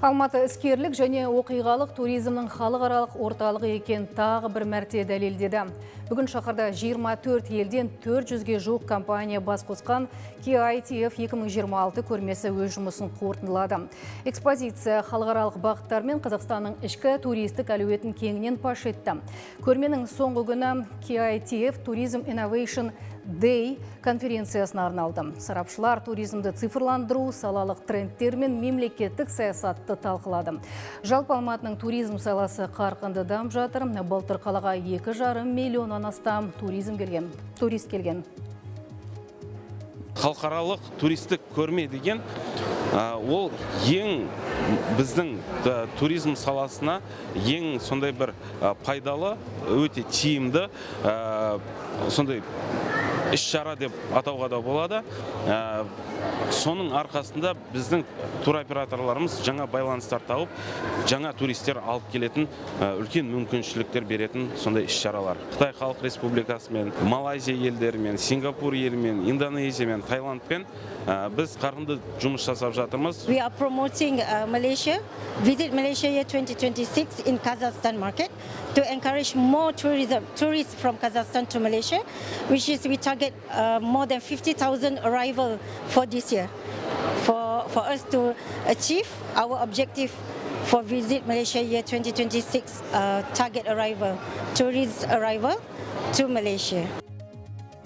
Алматы іскерлік және оқиғалық туризмнің халықаралық орталығы екенін тағы бір мәрте дәлелдеді. Бүгін шаһарда 24 елден 400-ге жуық компания бас қосқан KITF 2026 көрмесі өз жұмысын қорытындылады. Экспозиция халықаралық бағыттар мен Қазақстанның ішкі туристік әлеуетін кеңінен паш етті. Көрменің соңғы күні KITF Tourism Innovation Day конференциясына арналды. Сарапшылар туризмді цифрландыру, салалық трендтер мен мемлекеттік саясатты талқылады. Жалпы Алматының туризм саласы қарқынды дамып жатыр. Былтыр қалаға 2,5 миллионнан астам турист келген. Халықаралық туристік көрме деген ол ең біздің туризм саласына ең сондай бір пайдалы, өте тиімді сондай іс-шара деп атауға да болады. Соның арқасында біздің туроператорларымыз жаңа байланыстар тауып, жаңа туристер алып келетін үлкен мүмкіншіліктер беретін сондай іс-шаралар. Қытай Халық Республикасымен, Малайзия елдерімен, Сингапур елімен, Индонезиямен, Таиландпен біз қарқынды жұмыс жасап жатырмыз. We are promoting Malaysia, Visit Malaysia year 2026 in Kazakhstan market to encourage more tourists from Kazakhstan to Malaysia, which is we target more than 50,000 arrival for this year. For us to achieve our objective for Visit Malaysia year 2026 target arrival, tourist arrival to Malaysia.